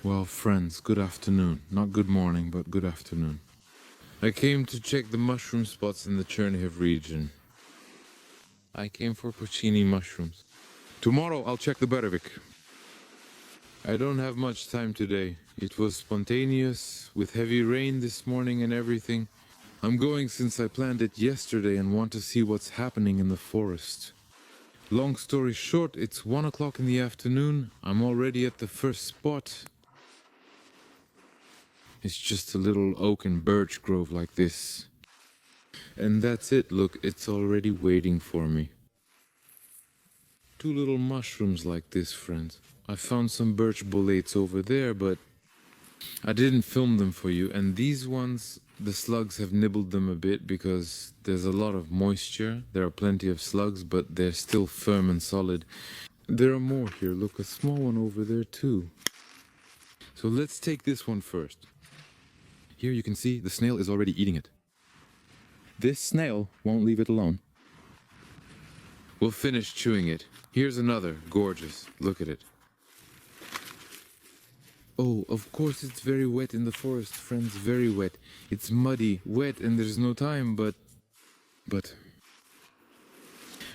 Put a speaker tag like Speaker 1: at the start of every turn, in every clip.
Speaker 1: Well, friends, good afternoon. Not good morning, but good afternoon. I came to check the mushroom spots in the Chernihiv region. I came for Porcini mushrooms. Tomorrow I'll check the Berevik. I don't have much time today. It was spontaneous, with heavy rain this morning and everything. I'm going since I planned it yesterday and want to see what's happening in the forest. Long story short, it's 1 o'clock in the afternoon. I'm already at the first spot. It's just a little oak and birch grove like this. And that's it, look, it's already waiting for me. 2 little mushrooms like this, friends. I found some birch boletes over there, but I didn't film them for you. And these ones, the slugs have nibbled them a bit because there's a lot of moisture. There are plenty of slugs, but they're still firm and solid. There are more here, look, a small one over there too. So let's take this one first. Here you can see the snail is already eating it. This snail won't leave it alone. We'll finish chewing it. Here's another, gorgeous. Look at it. Oh, of course it's very wet in the forest, friends, very wet. It's muddy, wet, and there's no time, but...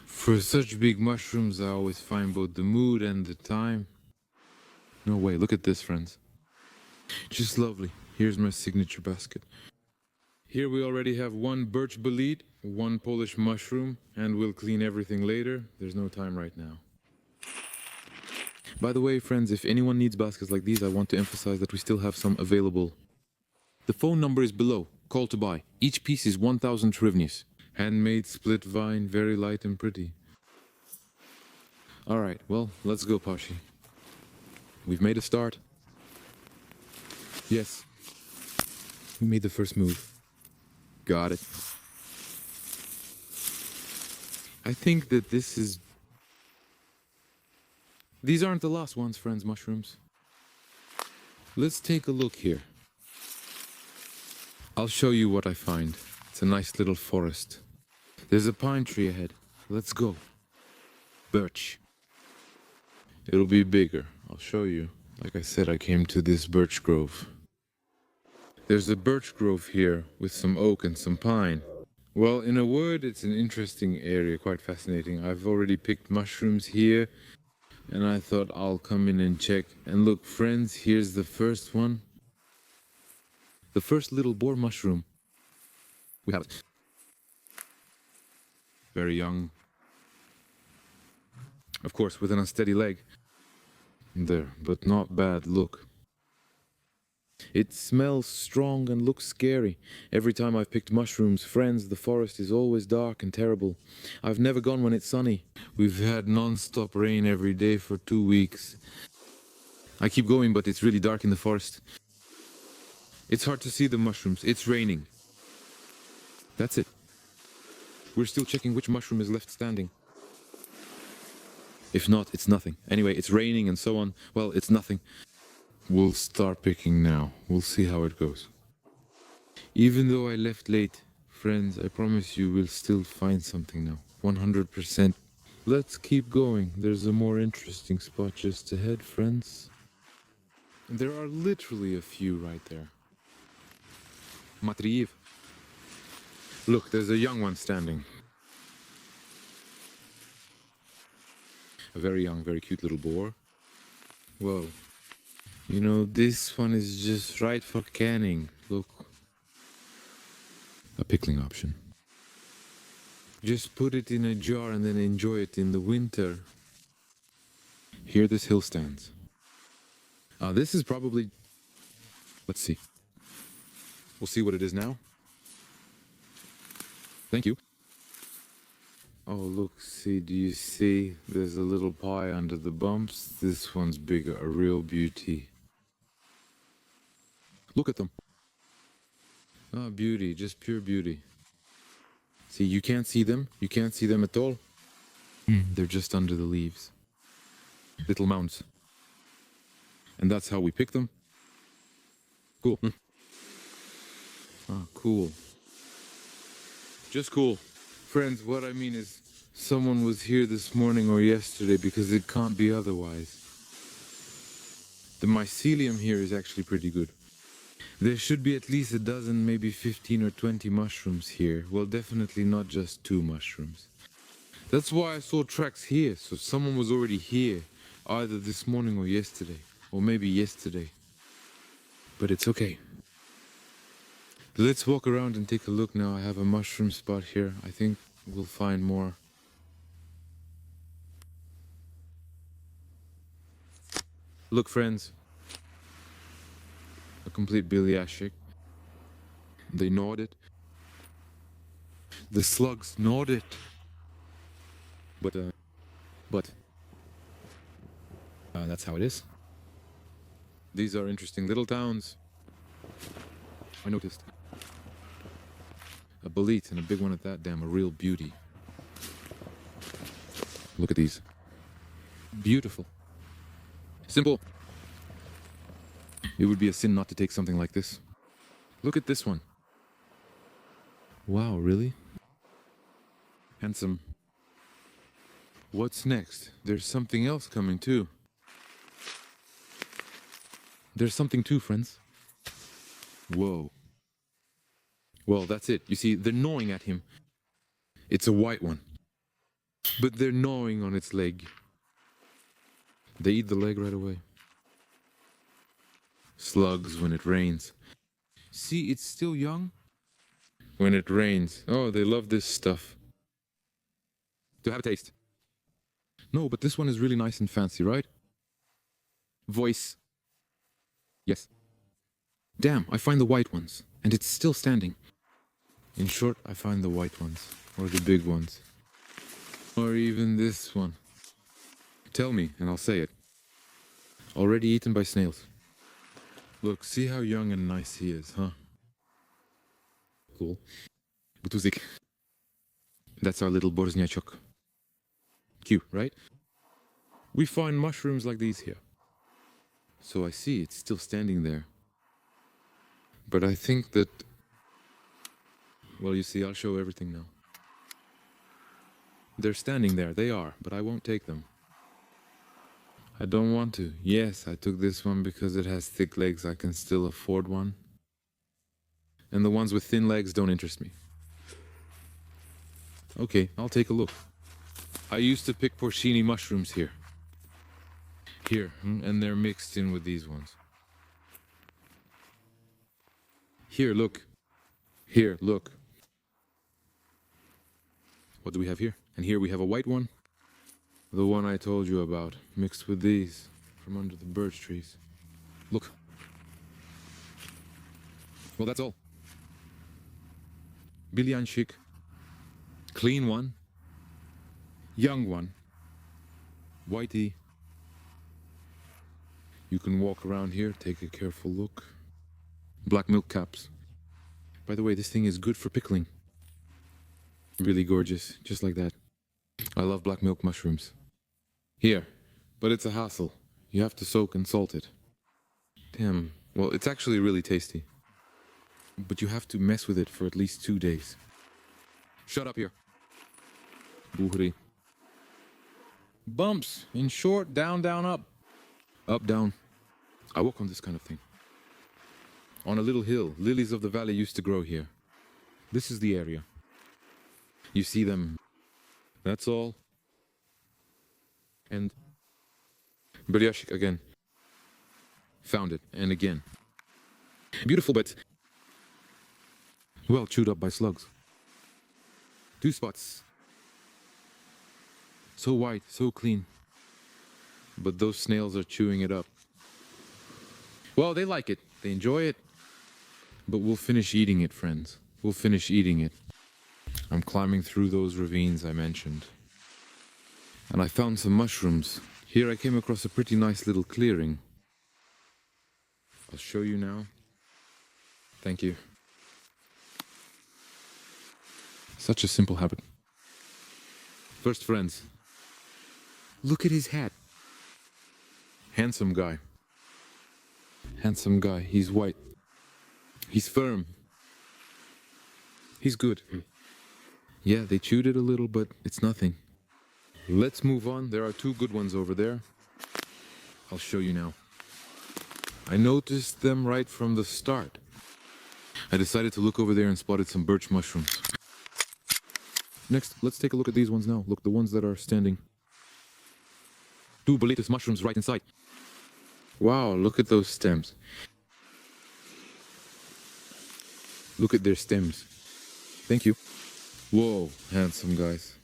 Speaker 1: For such big mushrooms, I always find both the mood and the time. No way, look at this, friends. Just lovely. Here's my signature basket. Here we already have 1 birch bolete, 1 Polish mushroom, and we'll clean everything later. There's no time right now. By the way, friends, if anyone needs baskets like these, I want to emphasize that we still have some available. The phone number is below. Call to buy. Each piece is 1,000 hryvnias. Handmade split vine, very light and pretty. Alright, well, let's go, Pashi. We've made a start. Yes. We made the first move. Got it. I think that this is... These aren't the last ones, friends, mushrooms. Let's take a look here. I'll show you what I find. It's a nice little forest. There's a pine tree ahead. Let's go. Birch. It'll be bigger. I'll show you. Like I said, I came to this birch grove. There's a birch grove here with some oak and some pine. Well, in a word, it's an interesting area, quite fascinating. I've already picked mushrooms here, and I thought I'll come in and check. And look, friends, here's the first one. The first little boar mushroom. We have it. Very young. Of course, with an unsteady leg. There, but not bad, look. It smells strong and looks scary. Every time I've picked mushrooms, friends, the forest is always dark and terrible. I've never gone when it's sunny. We've had non-stop rain every day for 2 weeks. I keep going, but it's really dark in the forest. It's hard to see the mushrooms. It's raining. That's it. We're still checking which mushroom is left standing. If not, it's nothing. Anyway, it's raining and so on. Well, it's nothing. We'll start picking now. We'll see how it goes. Even though I left late, friends, I promise you we'll still find something now. 100%. Let's keep going. There's a more interesting spot just ahead, friends. There are literally a few right there. Matriyev. Look, there's a young one standing. A very young, very cute little boar. Whoa. You know, this one is just right for canning. Look. A pickling option. Just put it in a jar and then enjoy it in the winter. Here this hill stands. This is probably... Let's see. We'll see what it is now. Thank you. Oh, look, see, do you see? There's a little pie under the bumps. This one's bigger, a real beauty. Look at them. Ah, beauty, just pure beauty. See, you can't see them. You can't see them at all. They're just under the leaves. Little mounds. And that's how we pick them. Cool. Ah, cool. Just cool. Friends, what I mean is, someone was here this morning or yesterday because it can't be otherwise. The mycelium here is actually pretty good. There should be at least a dozen, maybe 15 or 20 mushrooms here. Well, definitely not just 2 mushrooms. That's why I saw tracks here, so someone was already here, either this morning or yesterday, or maybe yesterday. But it's okay. Let's walk around and take a look now. I have a mushroom spot here. I think we'll find more. Look, friends. A complete biliashik. They gnawed it. The slugs gnawed it. But that's how it is. These are interesting little towns. I noticed. A bolete and a big one at that, damn, a real beauty. Look at these. Beautiful. Simple. It would be a sin not to take something like this. Look at this one. Wow, really? Handsome. What's next? There's something else coming too. There's something too, friends. Whoa. Well, that's it. You see, they're gnawing at him. It's a white one. But they're gnawing on its leg. They eat the leg right away. Slugs when it rains. See, it's still young. When it rains. Oh, they love this stuff. To have a taste. No, but this one is really nice and fancy, right? Voice. Yes. Damn, I find the white ones. And it's still standing. In short, I find the white ones. Or the big ones. Or even this one. Tell me, and I'll say it. Already eaten by snails. Look, see how young and nice he is, huh? Cool. Butuzik. That's our little Borzniachok. Cute, right? We find mushrooms like these here. So I see it's still standing there. But I think that... Well, you see, I'll show everything now. They're standing there, they are, but I won't take them. I don't want to. Yes, I took this one because it has thick legs. I can still afford one. And the ones with thin legs don't interest me. Okay, I'll take a look. I used to pick Porcini mushrooms here. Here, and they're mixed in with these ones. Here, look. Here, look. What do we have here? And here we have a white one. The one I told you about, mixed with these from under the birch trees. Look. Well, that's all. Bilyanchik. Clean one. Young one. Whitey. You can walk around here, take a careful look. Black milk caps. By the way, this thing is good for pickling. Really gorgeous, just like that. I love black milk mushrooms. Here, but it's a hassle. You have to soak and salt it. Damn, well, it's actually really tasty. But you have to mess with it for at least 2 days. Shut up here. Buhri. Bumps, in short, down, down, up. Up, down. I walk on this kind of thing. On a little hill, lilies of the valley used to grow here. This is the area. You see them. That's all. And Biryashik again. Found it, and again. Beautiful, but well chewed up by slugs. 2 spots. So white, so clean. But those snails are chewing it up. Well, they like it. They enjoy it. But we'll finish eating it, friends. We'll finish eating it. I'm climbing through those ravines I mentioned. And I found some mushrooms. Here I came across a pretty nice little clearing. I'll show you now. Thank you. Such a simple habit. First, friends. Look at his hat. Handsome guy. Handsome guy. He's white. He's firm. He's good. Yeah, they chewed it a little, but it's nothing. Let's move on. There are 2 good ones over there. I'll show you now. I noticed them right from the start. I decided to look over there and spotted some birch mushrooms. Next, let's take a look at these ones now. Look, the ones that are standing. Two boletus mushrooms right inside. Wow, look at those stems. Look at their stems. Thank you. Whoa, handsome guys.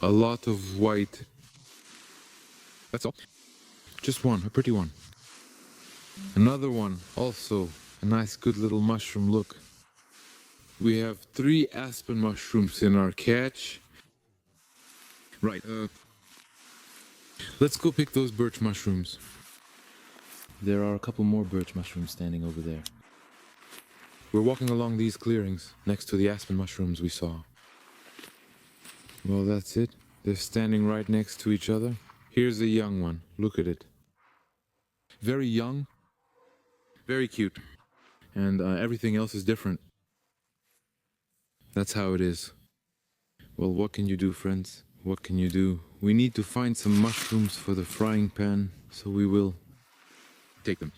Speaker 1: A lot of white. That's all. Just one, a pretty one. Another one, also a nice good little mushroom, look. We have 3 aspen mushrooms in our catch. Right, let's go pick those birch mushrooms. There are a couple more birch mushrooms standing over there. We're walking along these clearings next to the aspen mushrooms we saw. Well, that's it. They're standing right next to each other. Here's a young one. Look at it. Very young. Very cute. And everything else is different. That's how it is. Well, what can you do, friends? What can you do? We need to find some mushrooms for the frying pan, so we will take them.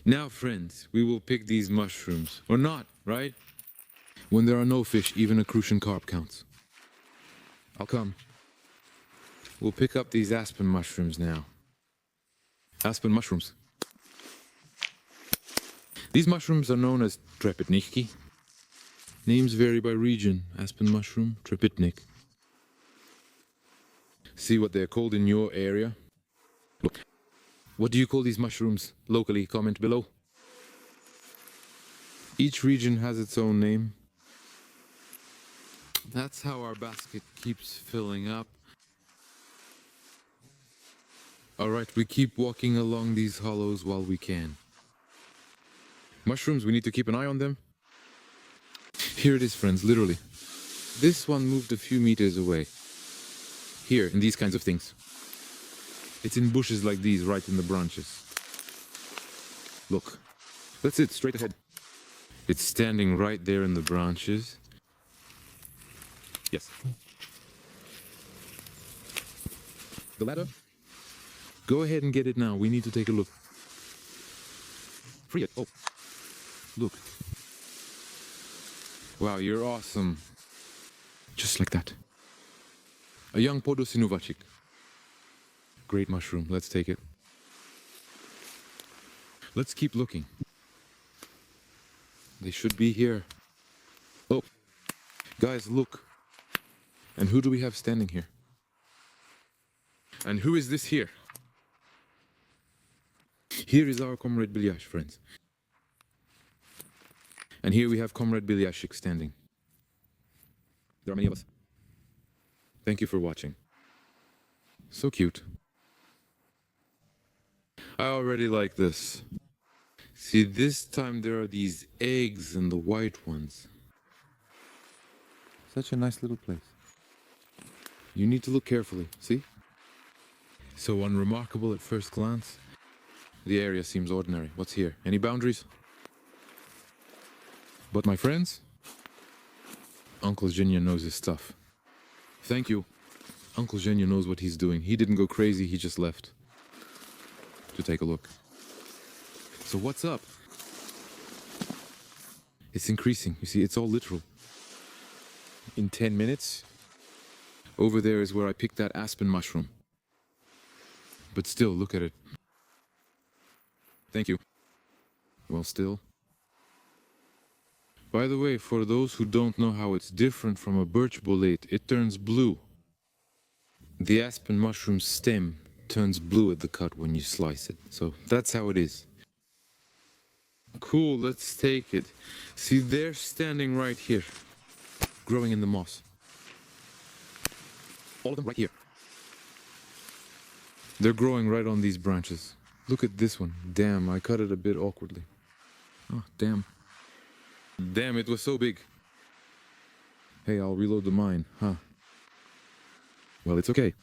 Speaker 1: Now, friends, we will pick these mushrooms. Or not, right? When there are no fish, even a crucian carp counts. I'll come. We'll pick up these aspen mushrooms now. Aspen mushrooms. These mushrooms are known as trepidniki. Names vary by region. Aspen mushroom, trepidnik. See what they're called in your area? Look. What do you call these mushrooms locally? Comment below. Each region has its own name. That's how our basket keeps filling up. Alright, we keep walking along these hollows while we can. Mushrooms, we need to keep an eye on them. Here it is, friends, literally. This one moved a few meters away. Here, in these kinds of things. It's in bushes like these, right in the branches. Look. That's it, straight ahead. It's standing right there in the branches. Yes. The ladder? Go ahead and get it now. We need to take a look. Free it. Oh. Look. Wow, you're awesome. Just like that. A young Porcini. Great mushroom. Let's take it. Let's keep looking. They should be here. Oh. Guys, look. And who do we have standing here? And who is this here? Here is our comrade Bilyash, friends. And here we have comrade Bilyashik standing. There are many of us. Thank you for watching. So cute. I already like this. See, this time there are these eggs and the white ones. Such a nice little place. You need to look carefully, see? So unremarkable at first glance. The area seems ordinary. What's here? Any boundaries? But my friends, Uncle Zhenya knows his stuff. Thank you. Uncle Zhenya knows what he's doing. He didn't go crazy, he just left to take a look. So what's up? It's increasing. You see, it's all literal. In 10 minutes, over there is where I picked that aspen mushroom. But still, look at it. Thank you. Well, still. By the way, for those who don't know how it's different from a birch bolete, it turns blue. The aspen mushroom stem turns blue at the cut when you slice it. So that's how it is. Cool, let's take it. See, they're standing right here, growing in the moss. All of them right here. They're growing right on these branches. Look at this one. Damn, I cut it a bit awkwardly. Oh, damn. Damn, it was so big. Hey, I'll reload the mine, huh? Well, it's okay.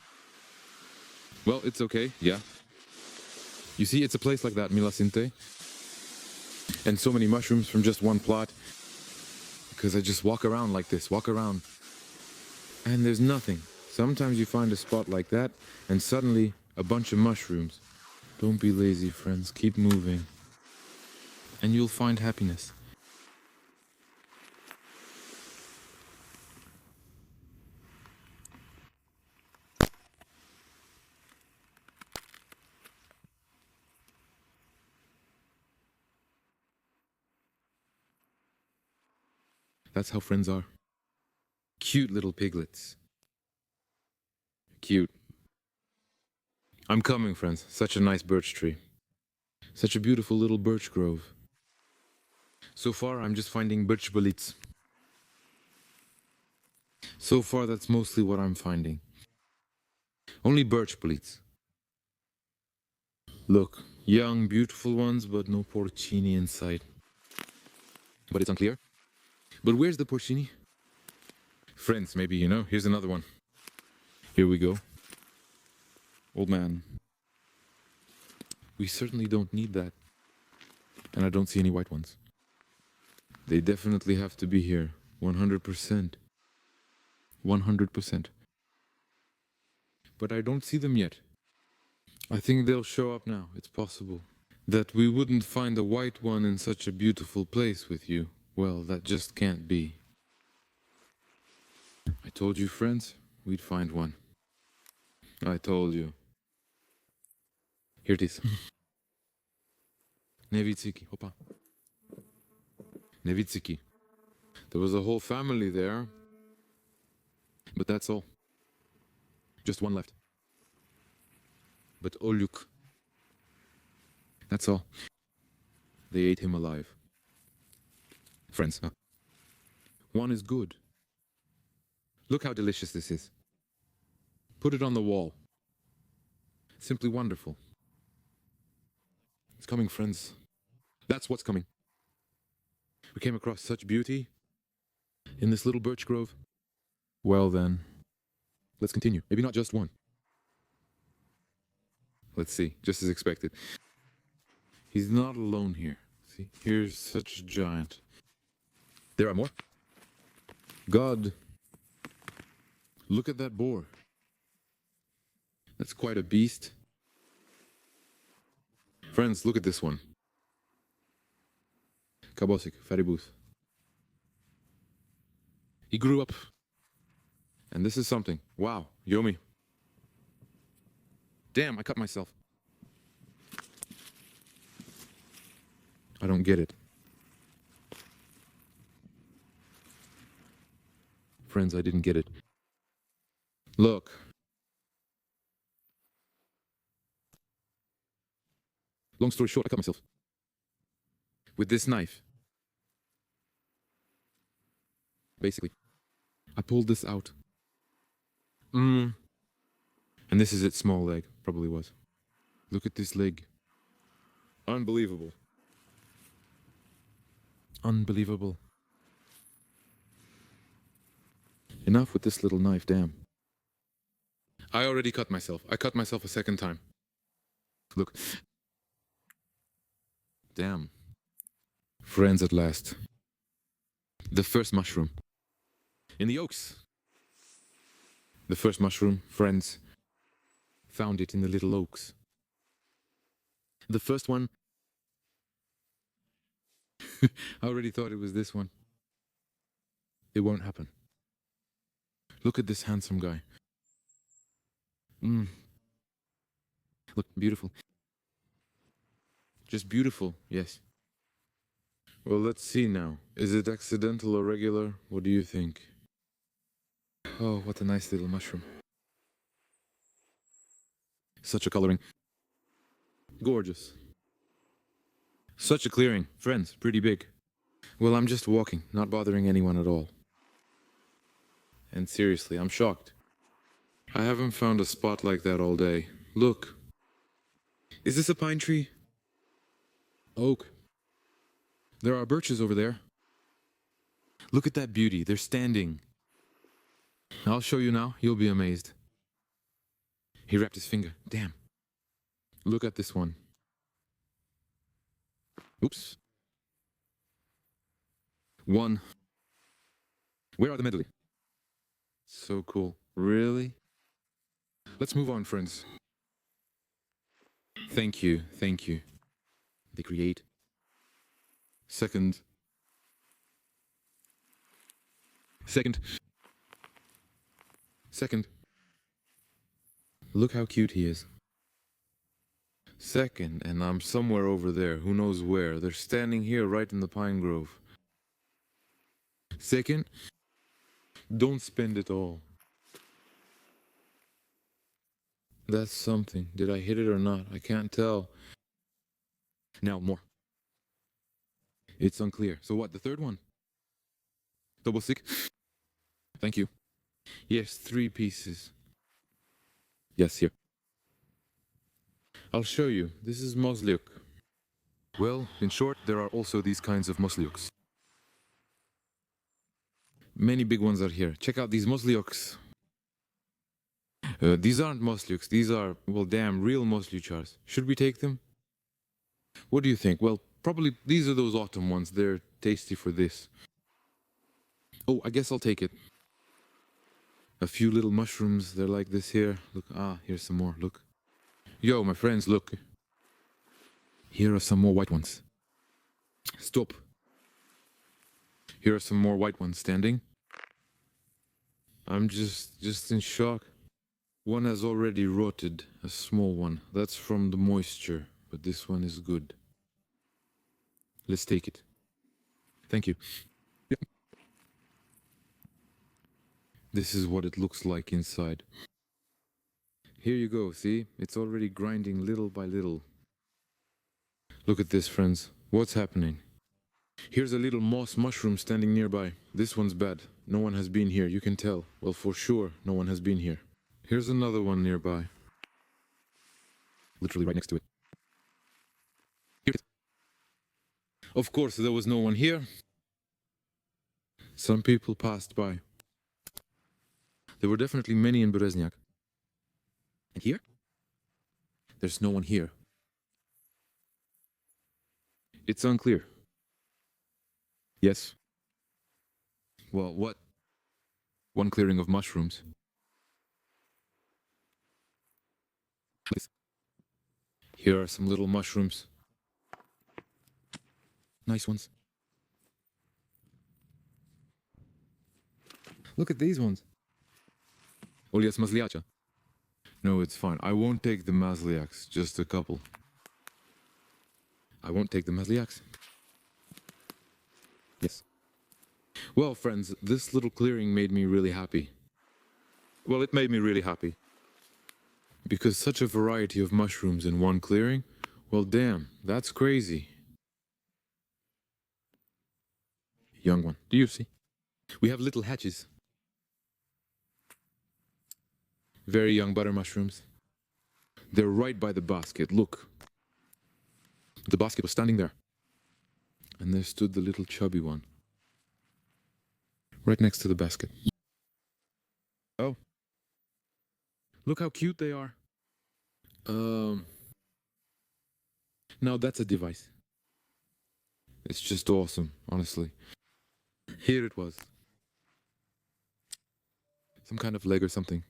Speaker 1: Well, it's okay, yeah. You see, it's a place like that, Milasinte. And so many mushrooms from just one plot. Because I just walk around like this, walk around. And there's nothing. Sometimes you find a spot like that, and suddenly a bunch of mushrooms. Don't be lazy, friends. Keep moving. And you'll find happiness. That's how friends are. Cute little piglets. Cute. I'm coming, friends. Such a nice birch tree. Such a beautiful little birch grove. So far, I'm just finding birch bullets. So far, that's mostly what I'm finding. Only birch bullets. Look, young, beautiful ones, but no porcini in sight. But it's unclear. But where's the porcini? Friends, maybe you know. Here's another one. Here we go. Old man. We certainly don't need that. And I don't see any white ones. They definitely have to be here. 100%. 100%. But I don't see them yet. I think they'll show up now. It's possible. That we wouldn't find a white one in such a beautiful place with you. Well, that just can't be. I told you, friends, we'd find one. I told you. Here it is. Nevitsiki. Opa. Nevitsiki. There was a whole family there. But that's all. Just one left. But Olyuk. That's all. They ate him alive. Friends, huh? One is good. Look how delicious this is. Put it on the wall. Simply wonderful. It's coming, friends. That's what's coming. We came across such beauty in this little birch grove. Well then, let's continue. Maybe not just one. Let's see, just as expected. He's not alone here. See, here's such a giant. There are more. God, look at that boar. That's quite a beast. Friends, look at this one. Kabosik, Faribus. He grew up. And this is something. Wow, Yomi. Damn, I cut myself. I don't get it. Friends, I didn't get it. Look. Long story short, I cut myself. With this knife. Basically. I pulled this out. And this is its small leg. Probably was. Look at this leg. Unbelievable. Unbelievable. Enough with this little knife, damn. I already cut myself. I cut myself a second time. Look. Damn. Friends at last. The first mushroom. In the oaks. The first mushroom, friends, found it in the little oaks. The first one. I already thought it was this one. It won't happen. Look at this handsome guy. Look, beautiful. Just beautiful, yes. Well, let's see now. Is it accidental or regular? What do you think? Oh, what a nice little mushroom. Such a coloring. Gorgeous. Such a clearing. Friends, pretty big. Well, I'm just walking, not bothering anyone at all. And seriously, I'm shocked. I haven't found a spot like that all day. Look. Is this a pine tree? Oak. There are birches over there. Look at that beauty. They're standing. I'll show you now. You'll be amazed. He wrapped his finger. Damn. Look at this one. Oops. One. Where are the medley? So cool. Really? Let's move on, friends. Thank you, thank you. They create. Second. Second. Second. Look how cute he is. Second, and I'm somewhere over there, who knows where. They're standing here right in the pine grove. Second, don't spend it all. That's something. Did I hit it or not? I can't tell. Now, more. It's unclear. So what, the third one? Double stick? Thank you. Yes, 3 pieces. Yes, here. I'll show you. This is mosliuk. Well, in short, there are also these kinds of mosliuks. Many big ones are here. Check out these mosliuks. These aren't mosliuks. These are, well, damn, real mosliuchars. Should we take them? What do you think? Well, probably these are those autumn ones. They're tasty for this. Oh, I guess I'll take it. A few little mushrooms. They're like this here. Look, here's some more. Look. Yo, my friends, look. Here are some more white ones. Stop. Here are some more white ones standing. I'm just in shock. One has already rotted, a small one. That's from the moisture, but this one is good. Let's take it. Thank you. Yep. This is what it looks like inside. Here you go, see? It's already grinding little by little. Look at this, friends. What's happening? Here's a little moss mushroom standing nearby. This one's bad. No one has been here, you can tell. Well, for sure, no one has been here. Here's another one nearby. Literally right next to it. Here it is. Of course, there was no one here. Some people passed by. There were definitely many in Berezniak. And here? There's no one here. It's unclear. Yes. Well, what? One clearing of mushrooms. Please. Here are some little mushrooms. Nice ones. Look at these ones. Olias mazliacha. No, it's fine. I won't take the mazliaks, just a couple. I won't take the mazliaks. Yes. Well, friends, this little clearing made me really happy. Well, it made me really happy. Because such a variety of mushrooms in one clearing, well, damn, that's crazy. Young one, do you see? We have little hatches. Very young butter mushrooms. They're right by the basket, look. The basket was standing there. And there stood the little chubby one. Right next to the basket. Oh. Look how cute they are. Now that's a device. It's just awesome, honestly. Here it was. Some kind of leg or something.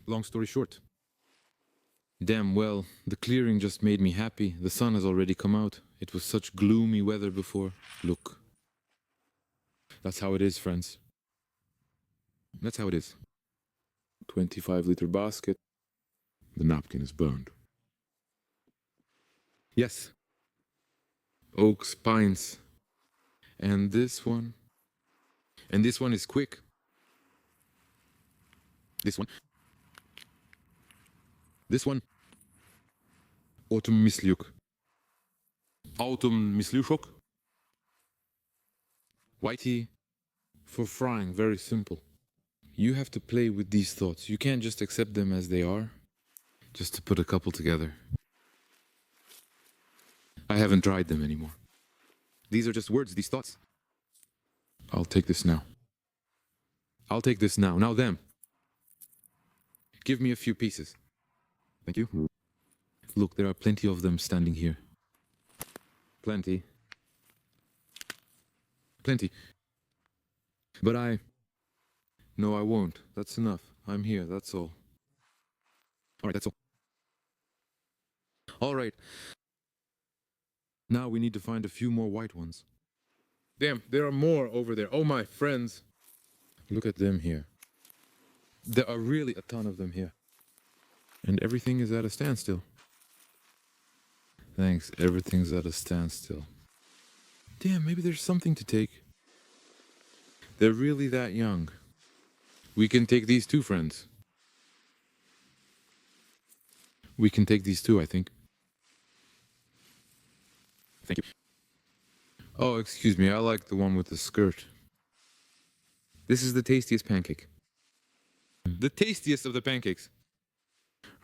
Speaker 1: Long story short. Damn well, the clearing just made me happy. The sun has already come out. It was such gloomy weather before. Look. That's how it is, friends. That's how it is. 25-liter basket. The napkin is burned. Yes. Oaks, pines. And this one. And this one is quick. This one. This one. Autumn misliuk. Autumn misliushok. Whitey. For frying, very simple. You have to play with these thoughts. You can't just accept them as they are. Just to put a couple together. I haven't tried them anymore. These are just words, these thoughts. I'll take this now. I'll take this now. Now them. Give me a few pieces. Thank you. Look, there are plenty of them standing here. Plenty. Plenty. But No, I won't. That's enough. I'm here, that's all. Alright, that's all. All right. Now we need to find a few more white ones. Damn, there are more over there. Oh, my friends. Look at them here. There are really a ton of them here. And everything is at a standstill. Thanks, everything's at a standstill. Damn, maybe there's something to take. They're really that young. We can take these two, friends. We can take these two, I think. Thank you. Oh, excuse me, I like the one with the skirt. This is the tastiest pancake. The tastiest of the pancakes.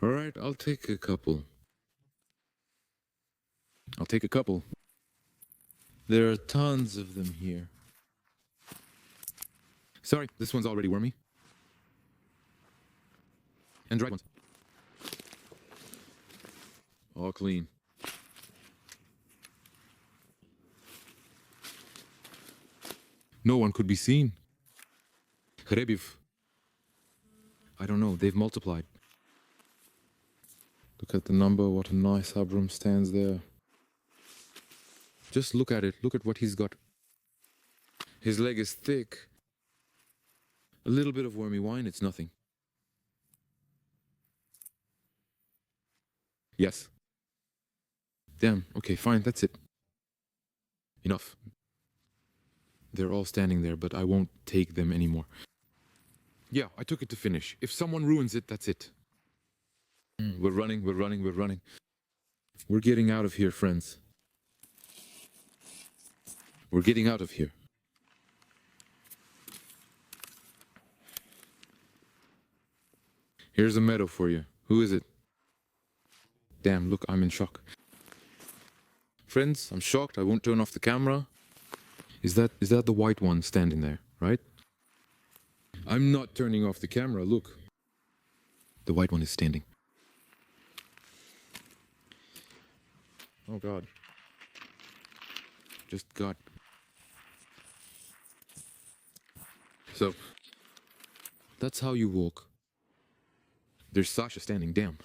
Speaker 1: Alright, I'll take a couple. I'll take a couple. There are tons of them here. Sorry, this one's already wormy. And dried ones. All clean. No one could be seen. Hrebiv. I don't know, they've multiplied. Look at the number, what a nice Abram stands there. Just look at it, look at what he's got. His leg is thick. A little bit of wormy wine, it's nothing. Yes. Damn, okay, fine, that's it. Enough. They're all standing there, but I won't take them anymore. Yeah, I took it to finish. If someone ruins it, that's it. We're running, we're running, we're running. We're getting out of here, friends. We're getting out of here. Here's a meadow for you. Who is it? Damn, look, I'm in shock. Friends, I'm shocked. I won't turn off the camera. Is that the white one standing there, right? I'm not turning off the camera, look. The white one is standing. Oh God. Just got... So, that's how you walk. There's Sasha standing, damn.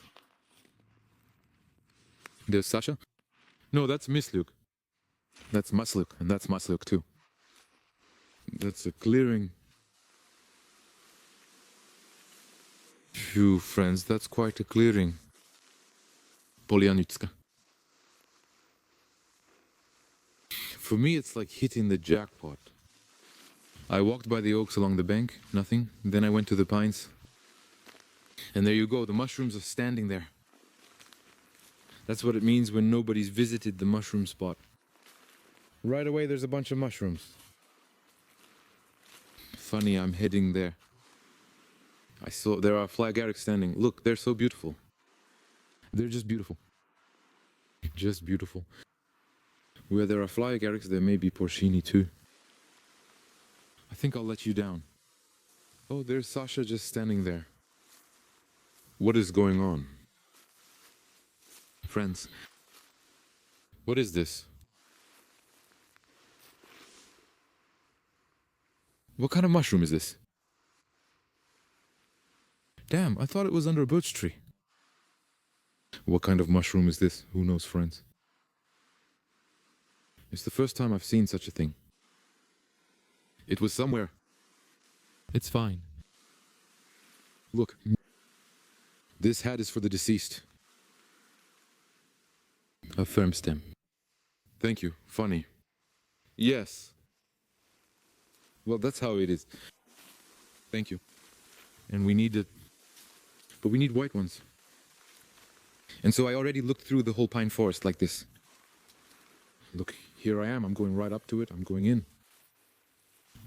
Speaker 1: There's Sasha? No, that's Misluk. That's Masluk, and that's Masluk too. That's a clearing. Phew, friends, that's quite a clearing. Polyanutska. For me, it's like hitting the jackpot. I walked by the oaks along the bank, nothing. Then I went to the pines. And there you go, the mushrooms are standing there. That's what it means when nobody's visited the mushroom spot. Right away, there's a bunch of mushrooms. Funny, I'm heading there. I saw there are fly agarics standing. Look, they're so beautiful. They're just beautiful. Just beautiful. Where there are fly agarics, there may be porcini too. I think I'll let you down. Oh, there's Sasha just standing there. What is going on? Friends, what is this? What kind of mushroom is this? Damn, I thought it was under a birch tree. What kind of mushroom is this? Who knows, friends? It's the first time I've seen such a thing. It was somewhere. It's fine. Look. This hat is for the deceased. A firm stem. Thank you. Funny. Yes. Well, that's how it is. Thank you. And we need it. But we need white ones. And so I already looked through the whole pine forest like this. Look, here I am. I'm going right up to it. I'm going in.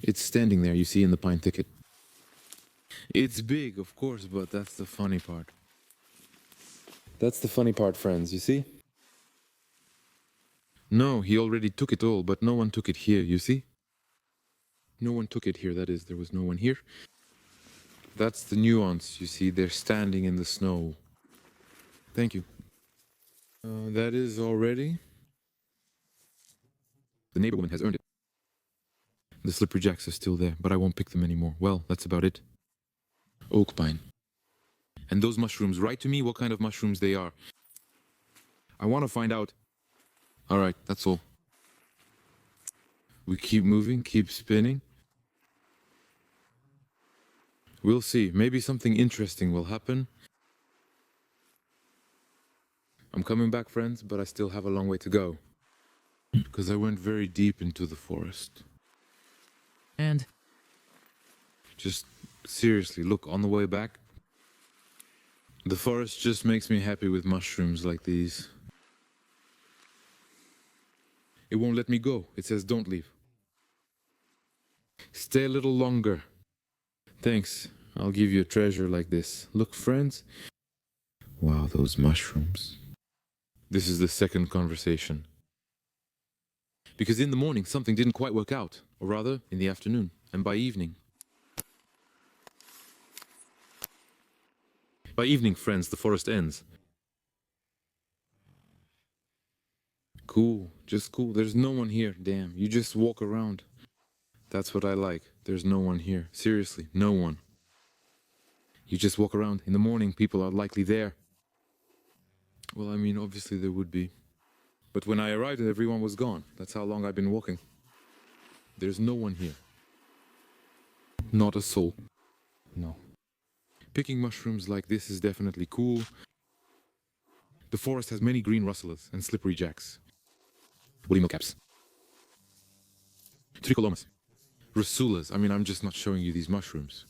Speaker 1: It's standing there, you see, in the pine thicket. It's big, of course, but that's the funny part. That's the funny part, friends, you see? No, he already took it all, but no one took it here, you see? No one took it here, that is, there was no one here. That's the nuance, you see, they're standing in the snow. Thank you. That is already... The neighbor woman has earned it. The slippery jacks are still there, but I won't pick them anymore. Well, that's about it. Oak pine. And those mushrooms, write to me what kind of mushrooms they are. I want to find out. Alright, that's all. We keep moving, keep spinning. We'll see. Maybe something interesting will happen. I'm coming back, friends, but I still have a long way to go. Because I went very deep into the forest. And? Just seriously, look, on the way back, the forest just makes me happy with mushrooms like these. It won't let me go. It says don't leave. Stay a little longer. Thanks. I'll give you a treasure like this. Look, friends. Wow, those mushrooms. This is the second conversation. Because in the morning, something didn't quite work out. Or rather, in the afternoon. And by evening. By evening, friends, the forest ends. Cool. Just cool. There's no one here. Damn. You just walk around. That's what I like. There's no one here. Seriously, no one. You just walk around. In the morning, people are likely there. Well, I mean, obviously there would be. But when I arrived, everyone was gone. That's how long I've been walking. There's no one here. Not a soul. No. Picking mushrooms like this is definitely cool. The forest has many green rustlers and slippery jacks. Woody milkcaps. Tricholomas. Rasulas. I mean, I'm just not showing you these mushrooms.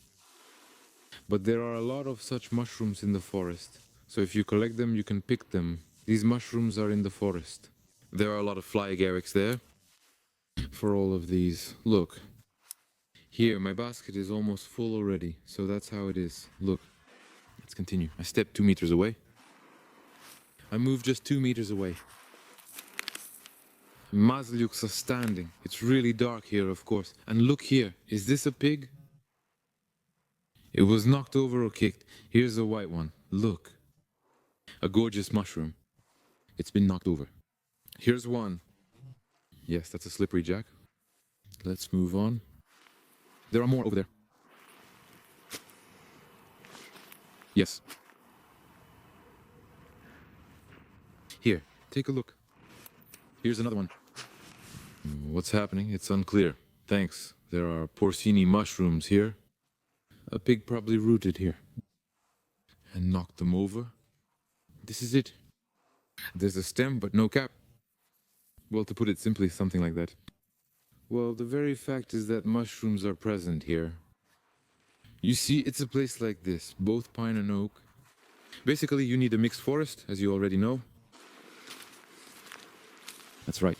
Speaker 1: But there are a lot of such mushrooms in the forest. So if you collect them, you can pick them. These mushrooms are in the forest. There are a lot of fly agarics there. For all of these. Look. Here, my basket is almost full already. So that's how it is. Look. Let's continue. I stepped 2 meters away. I moved just 2 meters away. Mazlyuks are standing. It's really dark here, of course. And look here. Is this a pig? It was knocked over or kicked. Here's a white one. Look. A gorgeous mushroom. It's been knocked over. Here's one. Yes, that's a slippery jack. Let's move on. There are more over there. Yes. Here, take a look. Here's another one. What's happening? It's unclear. Thanks. There are porcini mushrooms here. A pig probably rooted here. And knocked them over. This is it. There's a stem, but no cap. Well, to put it simply, something like that. Well, the very fact is that mushrooms are present here. You see, it's a place like this, both pine and oak. Basically, you need a mixed forest, as you already know. That's right.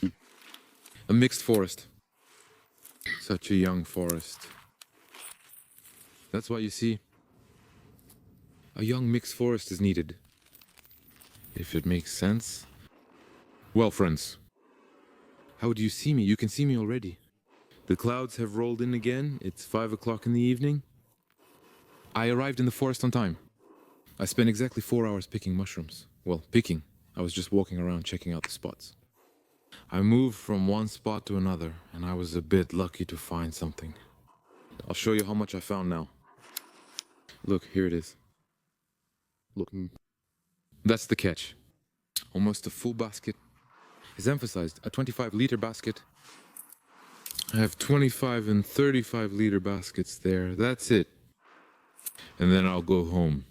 Speaker 1: A mixed forest. Such a young forest. That's why you see, a young mixed forest is needed. If it makes sense. Well, friends, how do you see me? You can see me already. The clouds have rolled in again. It's 5 o'clock in the evening. I arrived in the forest on time. I spent exactly 4 hours picking mushrooms. Well, picking. I was just walking around checking out the spots. I moved from one spot to another, and I was a bit lucky to find something. I'll show you how much I found now. Look, here it is. Look. That's the catch. Almost a full basket. Is emphasized, a 25-liter basket. I have 25 and 35-liter baskets there. That's it. And then I'll go home.